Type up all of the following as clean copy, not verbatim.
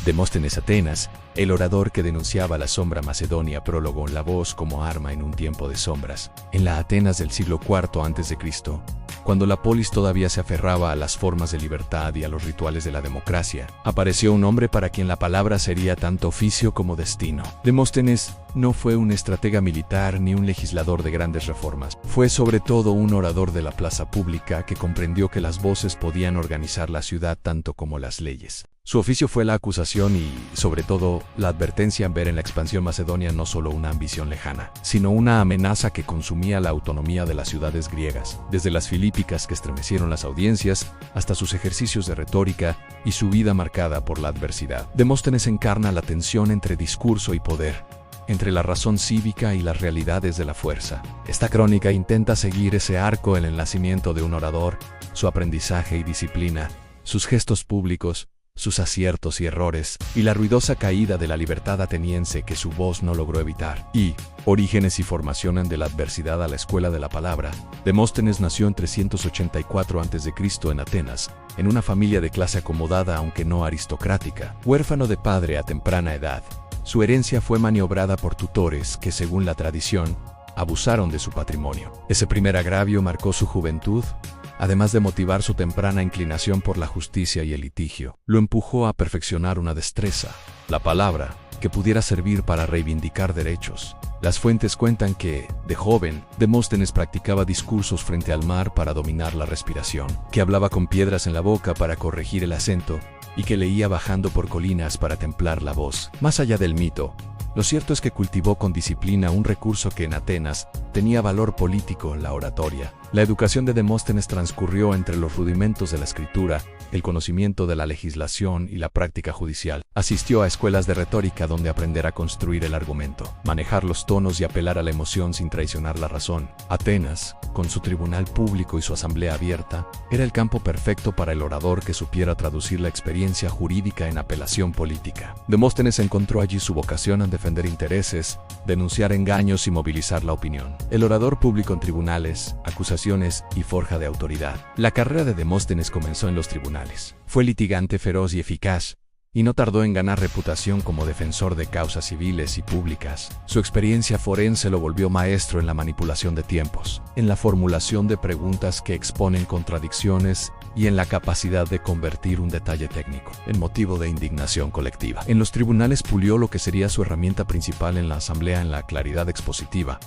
Demóstenes Atenas, el orador que denunciaba la sombra macedonia, prólogo la voz como arma en un tiempo de sombras. En la Atenas del siglo IV a.C., cuando la polis todavía se aferraba a las formas de libertad y a los rituales de la democracia, apareció un hombre para quien la palabra sería tanto oficio como destino. Demóstenes no fue un estratega militar ni un legislador de grandes reformas. Fue sobre todo un orador de la plaza pública que comprendió que las voces podían organizar la ciudad tanto como las leyes. Su oficio fue la acusación y, sobre todo, la advertencia en ver en la expansión macedonia no solo una ambición lejana, sino una amenaza que consumía la autonomía de las ciudades griegas, desde las filípicas que estremecieron las audiencias, hasta sus ejercicios de retórica y su vida marcada por la adversidad. Demóstenes encarna la tensión entre discurso y poder, entre la razón cívica y las realidades de la fuerza. Esta crónica intenta seguir ese arco en el nacimiento de un orador, su aprendizaje y disciplina, sus gestos públicos, sus aciertos y errores, y la ruidosa caída de la libertad ateniense que su voz no logró evitar. Y, orígenes y formación de la adversidad a la escuela de la palabra. Demóstenes nació en 384 a.C. en Atenas, en una familia de clase acomodada aunque no aristocrática. Huérfano de padre a temprana edad, su herencia fue maniobrada por tutores que, según la tradición, abusaron de su patrimonio. Ese primer agravio marcó su juventud, además de motivar su temprana inclinación por la justicia y el litigio. Lo empujó a perfeccionar una destreza, la palabra, que pudiera servir para reivindicar derechos. Las fuentes cuentan que, de joven, Demóstenes practicaba discursos frente al mar para dominar la respiración, que hablaba con piedras en la boca para corregir el acento, y que leía bajando por colinas para templar la voz. Más allá del mito, lo cierto es que cultivó con disciplina un recurso que en Atenas tenía valor político: la oratoria. La educación de Demóstenes transcurrió entre los rudimentos de la escritura, el conocimiento de la legislación y la práctica judicial. Asistió a escuelas de retórica donde aprender a construir el argumento, manejar los tonos y apelar a la emoción sin traicionar la razón. Atenas, con su tribunal público y su asamblea abierta, era el campo perfecto para el orador que supiera traducir la experiencia jurídica en apelación política. Demóstenes encontró allí su vocación a defender intereses, denunciar engaños y movilizar la opinión. El orador público en tribunales, acusaciones y forja de autoridad. La carrera de Demóstenes comenzó en los tribunales. Fue litigante feroz y eficaz, y no tardó en ganar reputación como defensor de causas civiles y públicas. Su experiencia forense lo volvió maestro en la manipulación de tiempos, en la formulación de preguntas que exponen contradicciones y en la capacidad de convertir un detalle técnico en motivo de indignación colectiva. En los tribunales pulió lo que sería su herramienta principal en la asamblea en la claridad expositiva,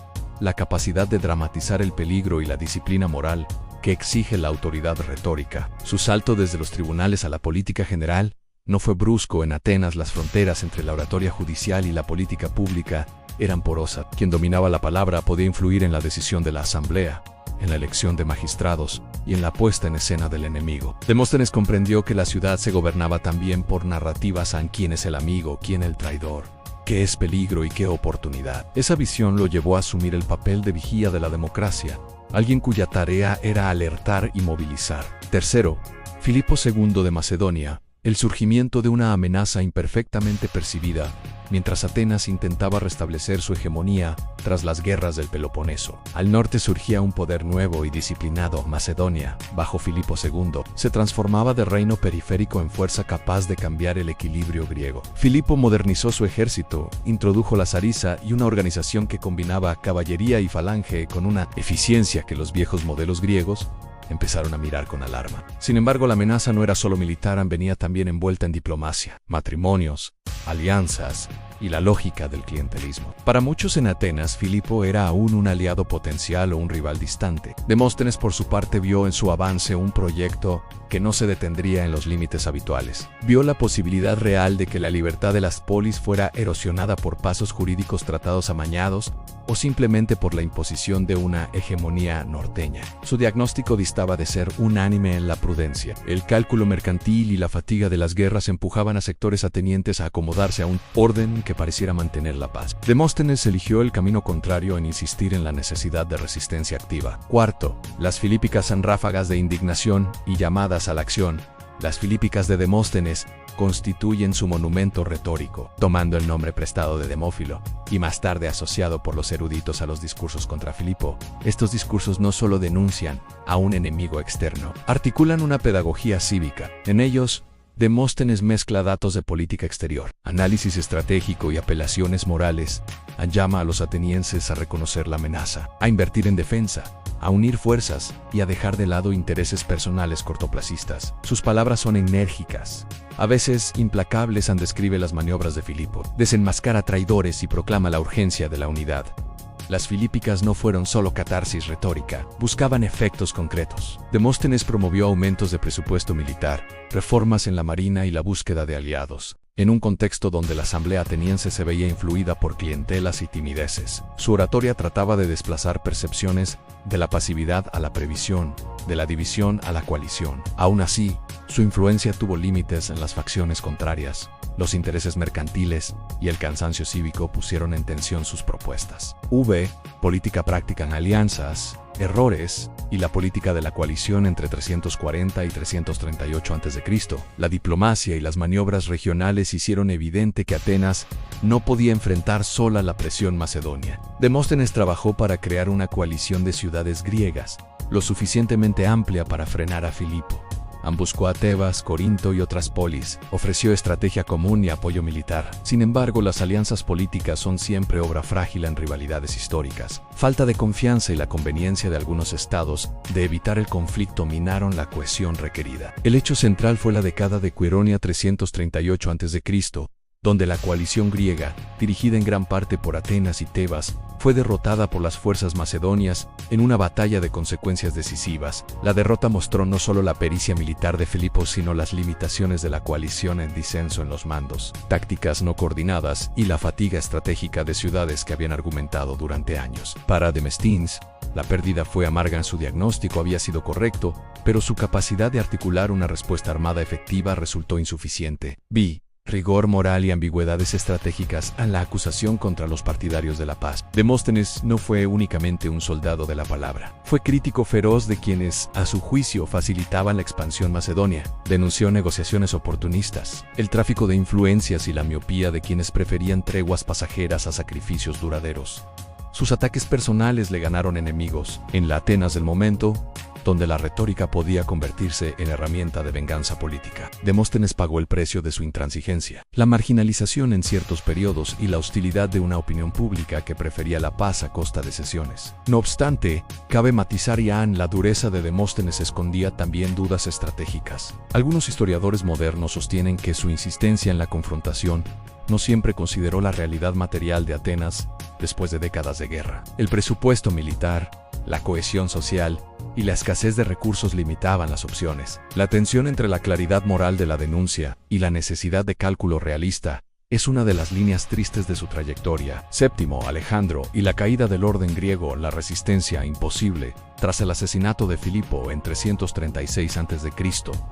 la capacidad de dramatizar el peligro y la disciplina moral que exige la autoridad retórica. Su salto desde los tribunales a la política general no fue brusco. En Atenas las fronteras entre la oratoria judicial y la política pública eran porosas. Quien dominaba la palabra podía influir en la decisión de la asamblea, en la elección de magistrados y en la puesta en escena del enemigo. Demóstenes comprendió que la ciudad se gobernaba también por narrativas en quién es el amigo, quién el traidor, qué es peligro y qué oportunidad. Esa visión lo llevó a asumir el papel de vigía de la democracia, alguien cuya tarea era alertar y movilizar. Tercero, Filipo II de Macedonia, el surgimiento de una amenaza imperfectamente percibida, mientras Atenas intentaba restablecer su hegemonía tras las guerras del Peloponeso. Al norte surgía un poder nuevo y disciplinado. Macedonia, bajo Filipo II, se transformaba de reino periférico en fuerza capaz de cambiar el equilibrio griego. Filipo modernizó su ejército, introdujo la zariza y una organización que combinaba caballería y falange con una eficiencia que los viejos modelos griegos empezaron a mirar con alarma. Sin embargo, la amenaza no era solo militar, venía también envuelta en diplomacia, matrimonios, alianzas y la lógica del clientelismo. Para muchos en Atenas, Filipo era aún un aliado potencial o un rival distante. Demóstenes, por su parte, vio en su avance un proyecto que no se detendría en los límites habituales. Vio la posibilidad real de que la libertad de las polis fuera erosionada por pasos jurídicos tratados amañados o simplemente por la imposición de una hegemonía norteña. Su diagnóstico distaba de ser unánime en la prudencia. El cálculo mercantil y la fatiga de las guerras empujaban a sectores atenienses a acomodarse a un orden que pareciera mantener la paz. Demóstenes eligió el camino contrario en insistir en la necesidad de resistencia activa. Cuarto, las filípicas en ráfagas de indignación y llamadas a la acción. Las filípicas de Demóstenes constituyen su monumento retórico, tomando el nombre prestado de Demófilo, y más tarde asociado por los eruditos a los discursos contra Filipo. Estos discursos no solo denuncian a un enemigo externo, articulan una pedagogía cívica. En ellos, Demóstenes mezcla datos de política exterior, análisis estratégico y apelaciones morales. Llama a los atenienses a reconocer la amenaza, a invertir en defensa, a unir fuerzas y a dejar de lado intereses personales cortoplacistas. Sus palabras son enérgicas, a veces implacables. Describe las maniobras de Filipo, desenmascara traidores y proclama la urgencia de la unidad. Las filípicas no fueron solo catarsis retórica, buscaban efectos concretos. Demóstenes promovió aumentos de presupuesto militar, reformas en la marina y la búsqueda de aliados, en un contexto donde la asamblea ateniense se veía influida por clientelas y timideces. Su oratoria trataba de desplazar percepciones de la pasividad a la previsión, de la división a la coalición. Aún así, su influencia tuvo límites en las facciones contrarias. Los intereses mercantiles y el cansancio cívico pusieron en tensión sus propuestas. Política práctica en alianzas, errores y la política de la coalición entre 340 y 338 a.C. La diplomacia y las maniobras regionales hicieron evidente que Atenas no podía enfrentar sola la presión macedonia. Demóstenes trabajó para crear una coalición de ciudades griegas, lo suficientemente amplia para frenar a Filipo. Buscó a Tebas, Corinto y otras polis, ofreció estrategia común y apoyo militar. Sin embargo, las alianzas políticas son siempre obra frágil en rivalidades históricas. Falta de confianza y la conveniencia de algunos estados de evitar el conflicto minaron la cohesión requerida. El hecho central fue la década de Quirón 338 a.C., donde la coalición griega, dirigida en gran parte por Atenas y Tebas, fue derrotada por las fuerzas macedonias en una batalla de consecuencias decisivas. La derrota mostró no solo la pericia militar de Filipo, sino las limitaciones de la coalición en disenso en los mandos, tácticas no coordinadas y la fatiga estratégica de ciudades que habían argumentado durante años. Para Demóstenes, la pérdida fue amarga. Su diagnóstico había sido correcto, pero su capacidad de articular una respuesta armada efectiva resultó insuficiente. Rigor moral y ambigüedades estratégicas en la acusación contra los partidarios de la paz. Demóstenes no fue únicamente un soldado de la palabra. Fue crítico feroz de quienes, a su juicio, facilitaban la expansión macedonia. Denunció negociaciones oportunistas, el tráfico de influencias y la miopía de quienes preferían treguas pasajeras a sacrificios duraderos. Sus ataques personales le ganaron enemigos en la Atenas del momento, donde la retórica podía convertirse en herramienta de venganza política. Demóstenes pagó el precio de su intransigencia, la marginalización en ciertos periodos y la hostilidad de una opinión pública que prefería la paz a costa de cesiones. No obstante, cabe matizar la dureza de Demóstenes escondía también dudas estratégicas. Algunos historiadores modernos sostienen que su insistencia en la confrontación no siempre consideró la realidad material de Atenas después de décadas de guerra. El presupuesto militar, la cohesión social y la escasez de recursos limitaban las opciones. La tensión entre la claridad moral de la denuncia y la necesidad de cálculo realista es una de las líneas tristes de su trayectoria. Alejandro y la caída del orden griego, la resistencia imposible. Tras el asesinato de Filipo en 336 a.C.,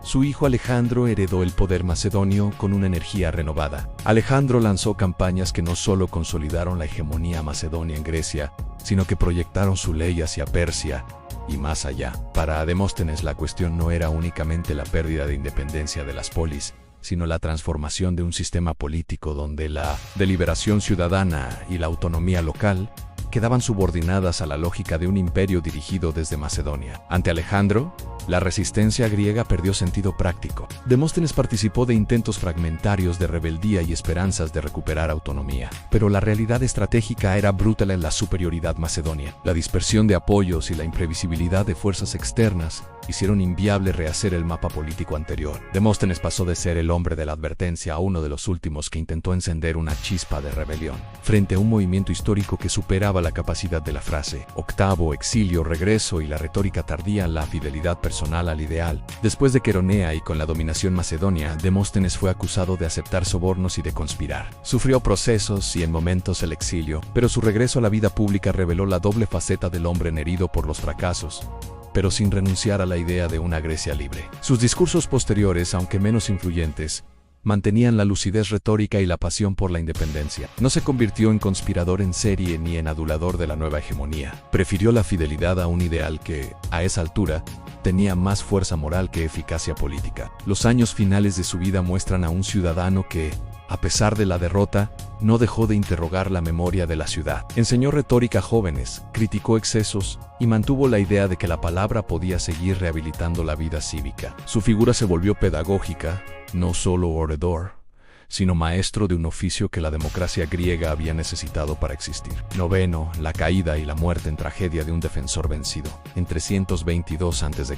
su hijo Alejandro heredó el poder macedonio con una energía renovada. Alejandro lanzó campañas que no solo consolidaron la hegemonía macedonia en Grecia, sino que proyectaron su ley hacia Persia y más allá. Para Demóstenes, la cuestión no era únicamente la pérdida de independencia de las polis, sino la transformación de un sistema político donde la deliberación ciudadana y la autonomía local quedaban subordinadas a la lógica de un imperio dirigido desde Macedonia. Ante Alejandro, la resistencia griega perdió sentido práctico. Demóstenes participó de intentos fragmentarios de rebeldía y esperanzas de recuperar autonomía, pero la realidad estratégica era brutal en la superioridad macedonia. La dispersión de apoyos y la imprevisibilidad de fuerzas externas hicieron inviable rehacer el mapa político anterior. Demóstenes pasó de ser el hombre de la advertencia a uno de los últimos que intentó encender una chispa de rebelión. Frente a un movimiento histórico que superaba la capacidad de la frase, octavo, exilio, regreso y la retórica tardía, la fidelidad personal al ideal. Después de Queronea y con la dominación macedonia, Demóstenes fue acusado de aceptar sobornos y de conspirar. Sufrió procesos y en momentos el exilio, pero su regreso a la vida pública reveló la doble faceta del hombre herido por los fracasos, pero sin renunciar a la idea de una Grecia libre. Sus discursos posteriores, aunque menos influyentes, mantenían la lucidez retórica y la pasión por la independencia. No se convirtió en conspirador en serie ni en adulador de la nueva hegemonía. Prefirió la fidelidad a un ideal que, a esa altura, tenía más fuerza moral que eficacia política. Los años finales de su vida muestran a un ciudadano que, a pesar de la derrota, no dejó de interrogar la memoria de la ciudad. Enseñó retórica a jóvenes, criticó excesos y mantuvo la idea de que la palabra podía seguir rehabilitando la vida cívica. Su figura se volvió pedagógica, no solo orador, sino maestro de un oficio que la democracia griega había necesitado para existir. Noveno, la caída y la muerte en tragedia de un defensor vencido, en 322 a.C.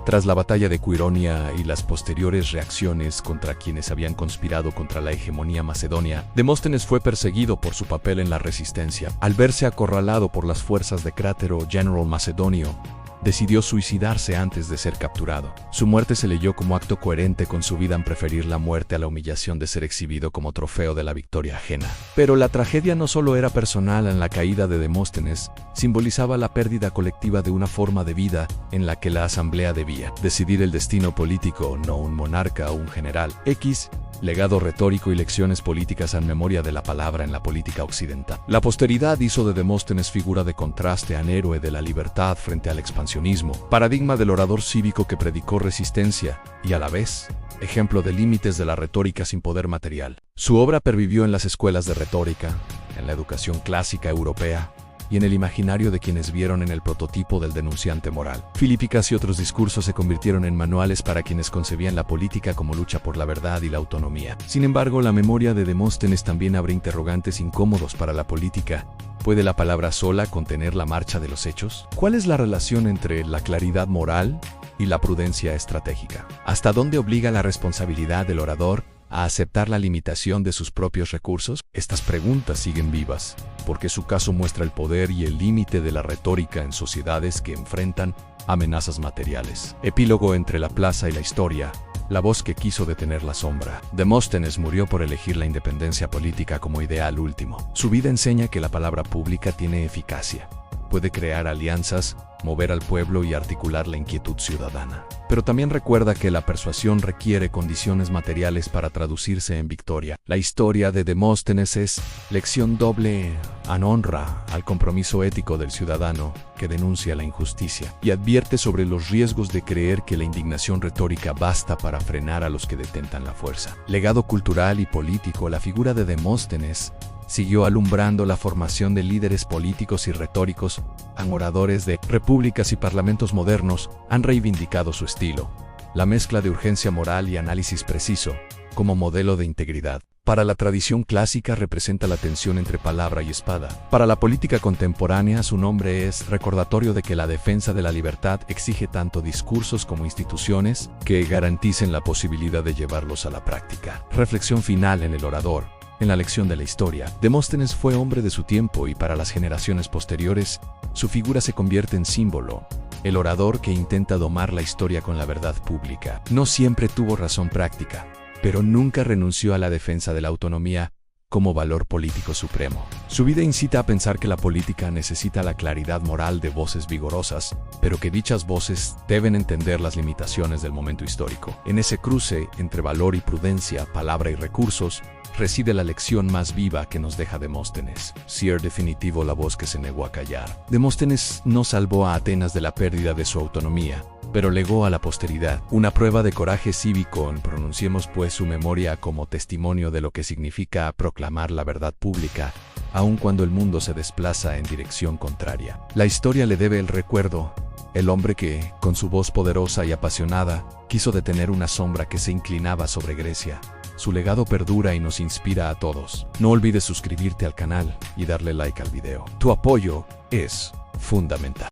Tras la batalla de Cuironia y las posteriores reacciones contra quienes habían conspirado contra la hegemonía macedonia, Demóstenes fue perseguido por su papel en la resistencia. Al verse acorralado por las fuerzas de Crátero, general macedonio, decidió suicidarse antes de ser capturado. Su muerte se leyó como acto coherente con su vida en preferir la muerte a la humillación de ser exhibido como trofeo de la victoria ajena. Pero la tragedia no solo era personal. En la caída de Demóstenes simbolizaba la pérdida colectiva de una forma de vida en la que la asamblea debía decidir el destino político, no un monarca o un general. Legado retórico y lecciones políticas en memoria de la palabra en la política occidental. La posteridad hizo de Demóstenes figura de contraste al héroe de la libertad frente al expansionismo, paradigma del orador cívico que predicó resistencia y, a la vez, ejemplo de límites de la retórica sin poder material. Su obra pervivió en las escuelas de retórica, en la educación clásica europea, y en el imaginario de quienes vieron en el prototipo del denunciante moral. Filípicas y otros discursos se convirtieron en manuales para quienes concebían la política como lucha por la verdad y la autonomía. Sin embargo, la memoria de Demóstenes también abre interrogantes incómodos para la política. ¿Puede la palabra sola contener la marcha de los hechos? ¿Cuál es la relación entre la claridad moral y la prudencia estratégica? ¿Hasta dónde obliga la responsabilidad del orador a aceptar la limitación de sus propios recursos? Estas preguntas siguen vivas, porque su caso muestra el poder y el límite de la retórica en sociedades que enfrentan amenazas materiales. Epílogo entre la plaza y la historia. La voz que quiso detener la sombra. Demóstenes murió por elegir la independencia política como ideal último. Su vida enseña que la palabra pública tiene eficacia. Puede crear alianzas, mover al pueblo y articular la inquietud ciudadana. Pero también recuerda que la persuasión requiere condiciones materiales para traducirse en victoria. La historia de Demóstenes es lección doble en honra al compromiso ético del ciudadano que denuncia la injusticia y advierte sobre los riesgos de creer que la indignación retórica basta para frenar a los que detentan la fuerza. Legado cultural y político. La figura de Demóstenes siguió alumbrando la formación de líderes políticos y retóricos. Oradores de repúblicas y parlamentos modernos han reivindicado su estilo, la mezcla de urgencia moral y análisis preciso, como modelo de integridad. Para la tradición clásica representa la tensión entre palabra y espada. Para la política contemporánea, su nombre es recordatorio de que la defensa de la libertad exige tanto discursos como instituciones que garanticen la posibilidad de llevarlos a la práctica. Reflexión final en el orador. En la lección de la historia, Demóstenes fue hombre de su tiempo y para las generaciones posteriores, su figura se convierte en símbolo. El orador que intenta domar la historia con la verdad pública. No siempre tuvo razón práctica, pero nunca renunció a la defensa de la autonomía como valor político supremo. Su vida incita a pensar que la política necesita la claridad moral de voces vigorosas, pero que dichas voces deben entender las limitaciones del momento histórico. En ese cruce entre valor y prudencia, palabra y recursos, reside la lección más viva que nos deja Demóstenes. Ser definitivo la voz que se negó a callar. Demóstenes no salvó a Atenas de la pérdida de su autonomía, pero legó a la posteridad una prueba de coraje cívico. Pronunciemos pues su memoria como testimonio de lo que significa proclamar la verdad pública, aun cuando el mundo se desplaza en dirección contraria. La historia le debe el recuerdo. El hombre que, con su voz poderosa y apasionada, quiso detener una sombra que se inclinaba sobre Grecia. Su legado perdura y nos inspira a todos. No olvides suscribirte al canal y darle like al video. Tu apoyo es fundamental.